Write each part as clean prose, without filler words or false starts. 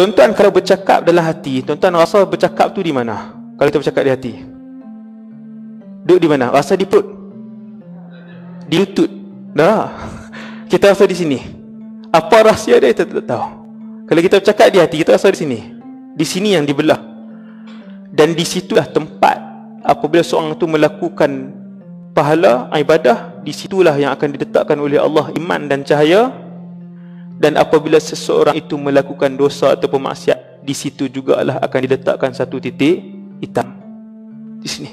Tuan-tuan kalau bercakap dalam hati, tuan-tuan rasa bercakap tu di mana? Kalau kita bercakap di hati, duduk di mana? Rasa di perut? Di lutut? Dah. Kita rasa di sini. Apa rahsia dia kita tak tahu. Kalau kita bercakap di hati, kita rasa di sini. Di sini yang dibelah. Dan di situlah tempat apabila seorang itu melakukan pahala, ibadah, di situlah yang akan diletakkan oleh Allah iman dan cahaya. Dan apabila seseorang itu melakukan dosa atau maksiat, di situ jugalah akan diletakkan satu titik hitam. Di sini.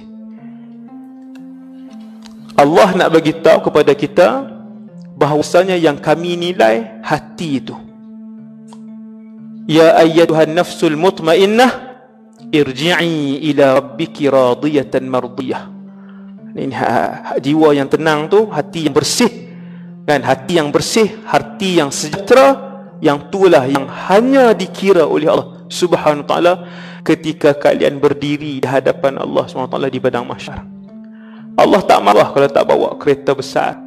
Allah nak bagi tahu kepada kita bahawasanya yang kami nilai hati itu. Ya ayyatuhan nafsul mutmainnah irji'i ila rabbiki radiyatan mardiyah. Ini jiwa yang tenang tu, hati yang bersih. Kan, hati yang bersih, hati yang sejahtera, yang itulah yang hanya dikira oleh Allah Subhanahu wa taala ketika kalian berdiri di hadapan Allah Subhanahu wa taala di padang mahsyar. Allah tak marah kalau tak bawa kereta besar.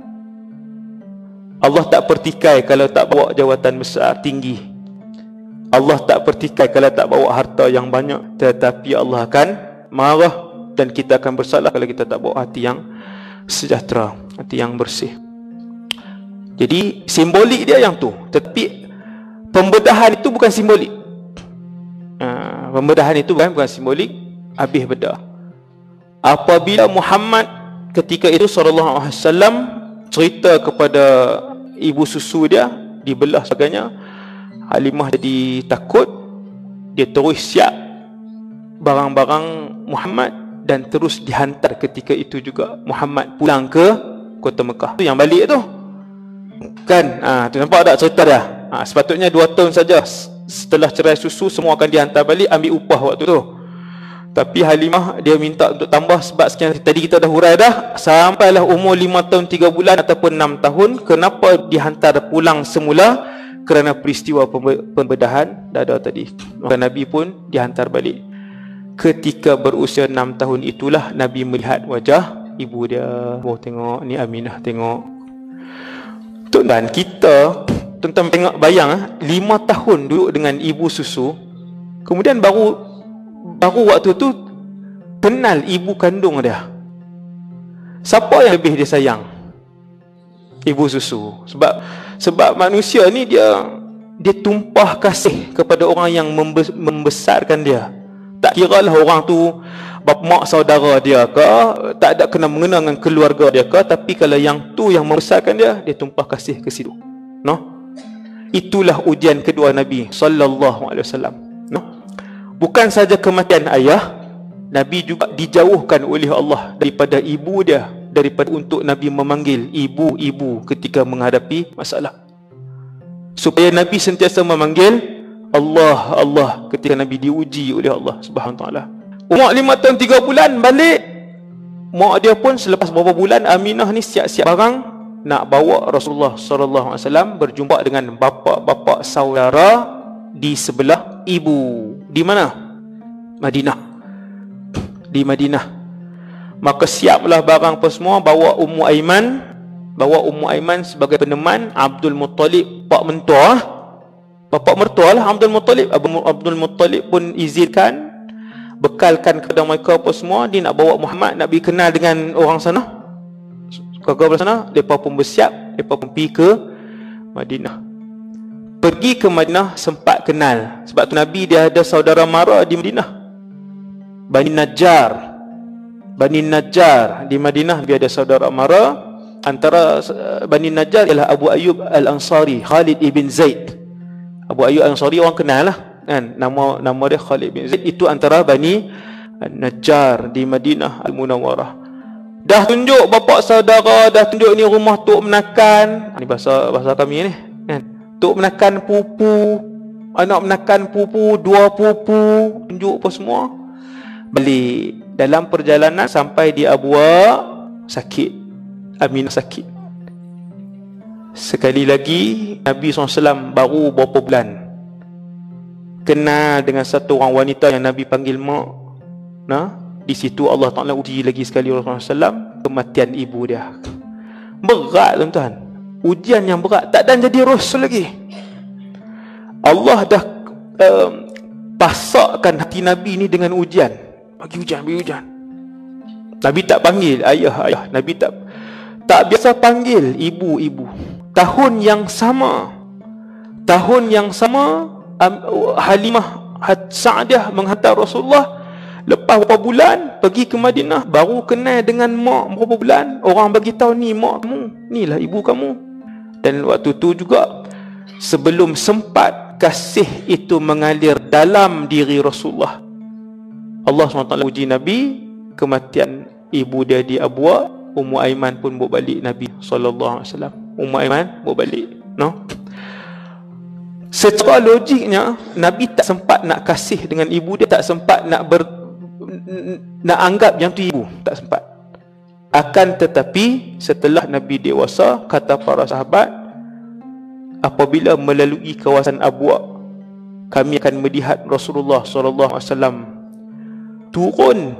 Allah tak pertikai kalau tak bawa jawatan besar tinggi. Allah tak pertikai kalau tak bawa harta yang banyak. Tetapi Allah akan marah dan kita akan bersalah kalau kita tak bawa hati yang sejahtera, hati yang bersih. Jadi simbolik dia yang tu. Tetapi pembedahan itu bukan simbolik. Pembedahan itu bukan simbolik. Habis bedah. Apabila Muhammad ketika itu sallallahu alaihi wasallam cerita kepada ibu susu dia dibelah sebagainya, Halimah jadi takut. Dia terus siap barang-barang Muhammad dan terus dihantar ketika itu juga Muhammad pulang ke kota Mekah. Itu yang balik tu. Kan? Tu nampak tak cerita dia? Sepatutnya 2 tahun saja setelah cerai susu semua akan dihantar balik, ambil upah waktu tu. Tapi Halimah dia minta untuk tambah sebab sekian tadi kita dah hurai dah, sampailah umur 5 tahun 3 bulan ataupun 6 tahun. Kenapa dihantar pulang semula? Kerana peristiwa pembedahan dada tadi. Maka Nabi pun dihantar balik. Ketika berusia 6 tahun itulah Nabi melihat wajah ibu dia. Oh, tengok ni Aminah, tengok. Tuan-tuan, kita tuan-tuan tengok, bayang 5 tahun duduk dengan ibu susu. Kemudian baru waktu tu kenal ibu kandung dia. Siapa yang lebih dia sayang? Ibu susu. Sebab manusia ni dia tumpah kasih kepada orang yang membesarkan dia. Tak kiralah orang tu bapa mak saudara dia ke, tak ada kena mengena dengan keluarga dia ke, tapi kalau yang tu yang membesarkan dia tumpah kasih ke situ. No? Itulah ujian kedua Nabi sallallahu alaihi wasallam. No? Bukan saja kematian ayah, Nabi juga dijauhkan oleh Allah daripada ibu dia, daripada untuk Nabi memanggil ibu-ibu ketika menghadapi masalah. Supaya Nabi sentiasa memanggil Allah, Allah ketika Nabi diuji oleh Allah Subhanahu wa taala. Umur 5 tahun 3 bulan balik. Mak dia pun selepas beberapa bulan Aminah ni siap-siap barang nak bawa Rasulullah sallallahu alaihi wasallam berjumpa dengan bapa-bapa saudara di sebelah ibu. Di mana? Madinah. Di Madinah. Maka siaplah barang apa semua, bawa Ummu Aiman sebagai peneman. Abdul Muttalib pak mentua, bapa mertua lah Abdul Muttalib. Abdul Muttalib pun izinkan, bekalkan kepada mereka apa semua. Dia nak bawa Muhammad, nak pergi kenal dengan orang sana, keluarga sana. Mereka pun bersiap, mereka pun pergi ke Madinah. Pergi ke Madinah sempat kenal. Sebab tu Nabi dia ada saudara mara di Madinah, Bani Najjar di Madinah. Dia ada saudara mara. Antara Bani Najjar ialah Abu Ayyub Al-Ansari, Khalid ibn Zaid. Abu Ayyub Al-Ansari orang kenal lah kan, nama dia Khalid ibn Zaid. Itu antara Bani Najjar di Madinah Al-Munawwarah. Dah tunjuk bapa saudara, dah tunjuk ni rumah tok menakan. Ni bahasa kami ni kan. Tok menakan pupu, anak menakan pupu, 2 pupu, tunjuk apa semua. Balik. Dalam perjalanan sampai di Abwa, sakit. Aminah sakit. Sekali lagi Nabi SAW baru berapa bulan kenal dengan satu orang wanita yang Nabi panggil mak. Di situ Allah Ta'ala uji lagi sekali Rasulullah SAW kematian ibu dia. Berat tuan-tuan, ujian yang berat. Tak dan jadi Rasul lagi. Allah dah pasakkan hati Nabi ni dengan ujian. Bagi ujian. Nabi tak panggil ayah. Nabi tak biasa panggil ibu. Tahun yang sama Halimah Sa'diah menghantar Rasulullah. Lepas beberapa bulan pergi ke Madinah, baru kenal dengan mak beberapa bulan. Orang bagi tahu, ni mak kamu, inilah ibu kamu. Dan waktu tu juga, sebelum sempat kasih itu mengalir dalam diri Rasulullah, Allah SWT uji Nabi. Kematian ibu dia di Abwa, Ummu Aiman pun bawa balik Nabi SAW. Ummu Aiman bawa balik, no? Secara logiknya, Nabi tak sempat nak kasih dengan ibu dia, tak sempat nak anggap yang tu ibu, tak sempat. Akan tetapi setelah Nabi dewasa, kata para sahabat, apabila melalui kawasan Abwa, kami akan melihat Rasulullah SAW turun,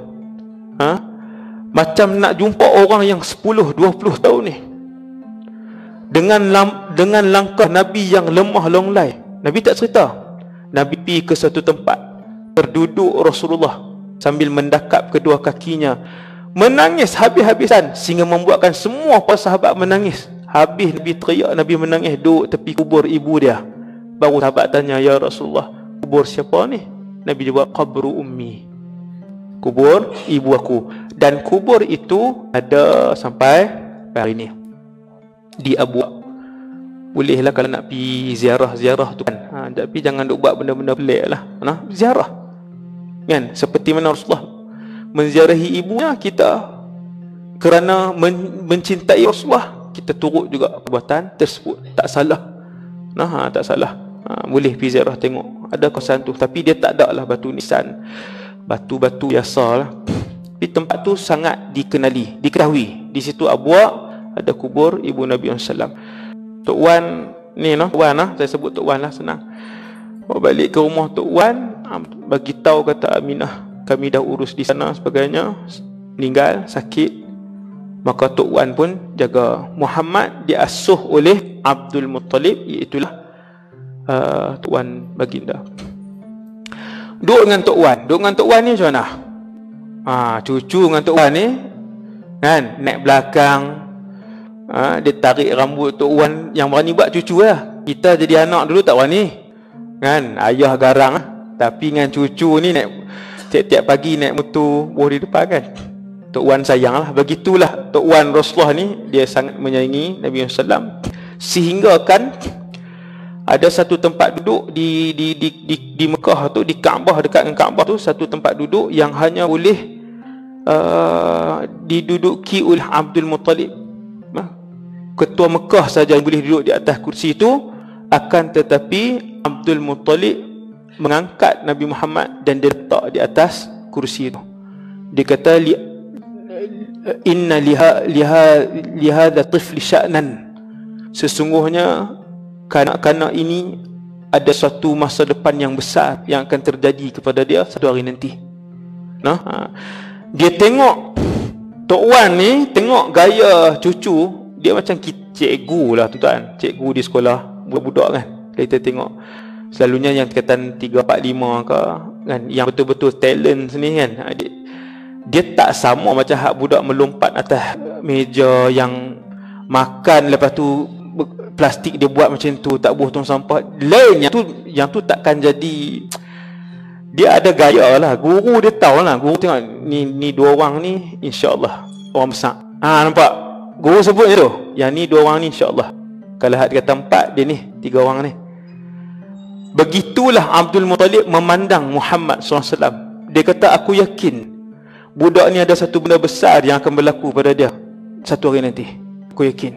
macam nak jumpa orang yang 10-20 tahun ni, dengan langkah Nabi yang lemah longlai. Nabi tak cerita. Nabi pergi ke satu tempat, berduduk Rasulullah sambil mendakap kedua kakinya, menangis habis-habisan, sehingga membuatkan semua para sahabat menangis. Habis Nabi teriak, Nabi menangis, duduk tepi kubur ibu dia. Baru sahabat tanya, ya Rasulullah, kubur siapa ni? Nabi jawab, qabru ummi, kubur ibu aku. Dan kubur itu ada sampai hari ni di Abwa. Bolehlah kalau nak pergi ziarah-ziarah tu kan, tapi jangan duk buat benda-benda pelik lah, ziarah kan. Seperti mana Rasulullah menziarahi ibunya, kita kerana mencintai Rasulullah, kita turut juga perbuatan tersebut. Tak salah, tak salah. Boleh pergi ziarah tengok, ada kawasan tu. Tapi dia tak ada lah batu nisan, batu-batu biasa lah. Tapi tempat tu sangat diketahui. Di situ Abwa ada kubur ibu Nabi SAW. Tok Wan ni, Tok Wan saya sebut Tok Wan lah, senang. Balik ke rumah Tok Wan, bagi tahu, kata Aminah, kami dah urus di sana sebagainya, meninggal sakit. Maka Tok Wan pun jaga. Muhammad diasuh oleh Abdul Muttalib, iaitulah Tok Wan baginda. Duduk dengan Tok Wan ni macam mana? Cucu dengan Tok Wan ni kan, naik belakang, dia tarik rambut Tok Wan. Yang berani buat cucu lah. Kita jadi anak dulu tak berani kan, ayah garang lah. Tapi dengan cucu ni, naik tiap-tiap pagi naik motor buah di depan kan, Tok Wan sayang lah. Begitulah Tok Wan Rasulullah ni, dia sangat menyayangi Nabi SAW. Sehingga kan ada satu tempat duduk di Mekah tu, di Kaabah, dekat dengan Kaabah tu, satu tempat duduk yang hanya boleh diduduki oleh Abdul Muttalib. Ketua Mekah saja yang boleh duduk di atas kursi itu. Akan tetapi Abdul Muttalib mengangkat Nabi Muhammad dan dia letak di atas kursi itu. Dia kata, inna lihadha tifli sya'nan, sesungguhnya kanak-kanak ini ada suatu masa depan yang besar yang akan terjadi kepada dia satu hari nanti. Dia tengok Tok Wan ni, tengok gaya cucu dia macam cikgu lah tuan-tuan, cikgu di sekolah budak-budak kan. Kita tengok selalunya yang tingkatan 3, 4, 5 ke kan, yang betul-betul talent ni kan, dia tak sama macam hak budak melompat atas meja yang makan, lepas tu plastik dia buat macam tu, tak buang tong sampah. Lain yang tu takkan jadi. Dia ada gaya lah. Guru dia tahu lah. Guru tengok ni dua orang ni insya-Allah orang besar. Nampak? Guru sebut je tu, yang ni dua orang ni insya-Allah. Kalau had kata 4, dia ni 3 orang ni. Begitulah Abdul Muttalib memandang Muhammad SAW. Dia kata, aku yakin budak ni ada satu benda besar yang akan berlaku pada dia satu hari nanti. Aku yakin.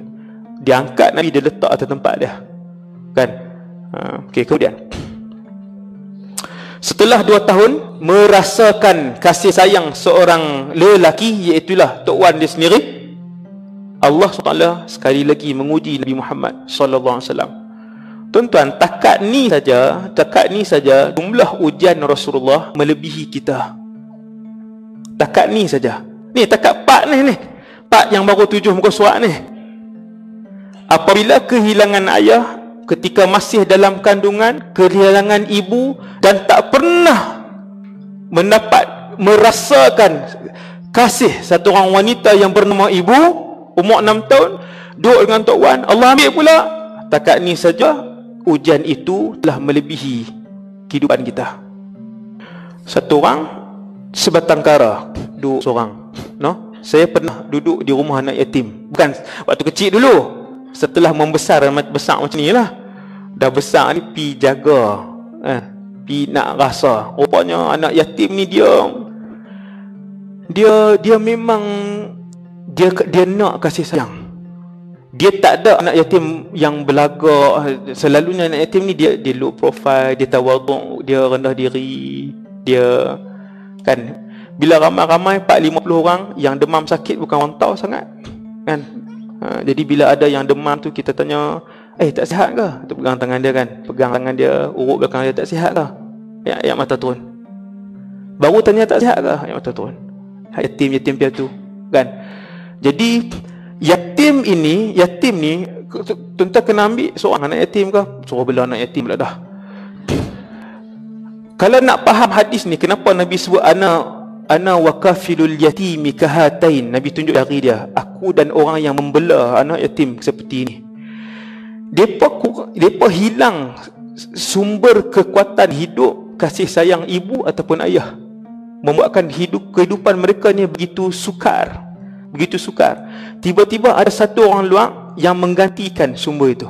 Dia angkat Nabi, dia letak atas tempat dia kan. Kemudian setelah 2 tahun merasakan kasih sayang seorang lelaki, iaitulah Tok Wan dia sendiri, Allah SWT sekali lagi menguji Nabi Muhammad SAW. Tuan-tuan, takat ni saja jumlah ujian Rasulullah melebihi kita. Takat ni saja. Ni takat part ni part yang baru 7 muka surat ni. Apabila kehilangan ayah, ketika masih dalam kandungan, kehilangan ibu, dan tak pernah merasakan kasih satu orang wanita yang bernama ibu, umur 6 tahun, duduk dengan Tok Wan. Allah ambil pula. Takat ni saja ujian itu telah melebihi kehidupan kita. Satu orang sebatang kara duduk seorang, no? Saya pernah duduk di rumah anak yatim. Bukan waktu kecil dulu, setelah membesar, besar macam ni lah. Dah besar ni pi jaga, pi nak rasa. Rupanya anak yatim ni dia memang dia nak kasih sayang. Dia tak ada anak yatim yang belagak. Selalunya anak yatim ni dia low profile, dia tawaduk, dia rendah diri, dia kan. Bila ramai-ramai 4-50 orang yang demam sakit, bukan orang tahu sangat kan. Jadi bila ada yang demam tu, kita tanya, tak sihat ke? Tu pegang tangan dia kan, pegang tangan dia, urut belakang dia, tak sihat ke? Ayat mata turun. Baru tanya tak sihat ke? Ayat mata turun. Yatim piatu kan. Jadi yatim ni tuan-tuan kena ambil seorang anak yatim ke, suruh bela anak yatim pula dah. Kalau nak faham hadis ni, kenapa Nabi sebut ana wa kafilul yatimi kahatain, Nabi tunjuk jari dia, aku dan orang yang membela anak yatim seperti ini. Depa hilang sumber kekuatan hidup, kasih sayang ibu ataupun ayah, membuatkan kehidupan mereka ni begitu sukar. Tiba-tiba ada satu orang luar yang menggantikan sumber itu.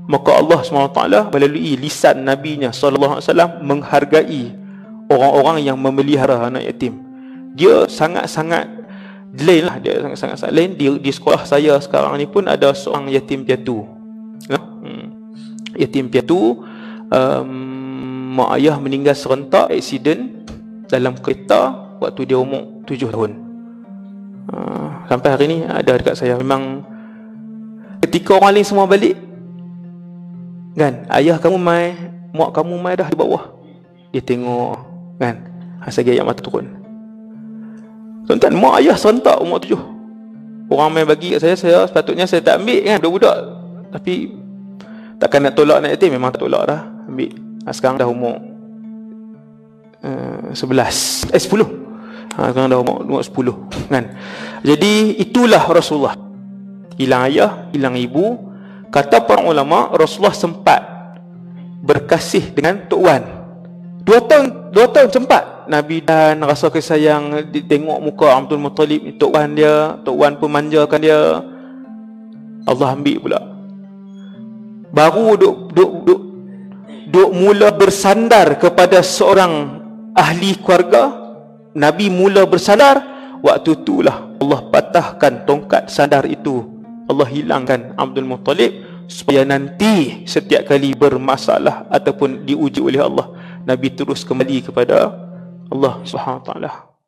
Maka Allah SWT melalui lisan Nabi-Nya SAW menghargai orang-orang yang memelihara anak yatim. Dia sangat-sangat lain lah. Dia sangat-sangat lain. Di sekolah saya sekarang ni pun ada seorang yatim piatu. Yatim piatu, mak ayah meninggal serentak aksiden dalam kereta waktu dia umur 7 tahun. Sampai hari ni ada dekat saya. Memang ketika orang lain semua balik kan, ayah kamu mai, mak kamu mai dah di bawah, dia tengok kan, asal ayat mata turun. Tuan-tuan, mak ayah serentak umur 7. Orang mai bagi kat saya sepatutnya saya tak ambil kan, budak-budak. Tapi takkan nak tolak anak yatim, memang tak tolak dah, ambil. Sekarang dah umur 10. Sekarang dah umur 10 kan. Jadi itulah Rasulullah. Hilang ayah, hilang ibu. Kata para ulama, Rasulullah sempat berkasih dengan Tok Wan. 2 tahun sempat Nabi dan rasa kasih sayang, tengok muka Abdul Muttalib, Tok Wan pun manjakan dia. Allah ambil pula. Baru duk mula bersandar kepada seorang ahli keluarga, Nabi mula bersandar, waktu itulah Allah patahkan tongkat sandar itu. Allah hilangkan Abdul Muttalib supaya nanti setiap kali bermasalah ataupun diuji oleh Allah, Nabi terus kembali kepada Allah Subhanahu Wa Taala.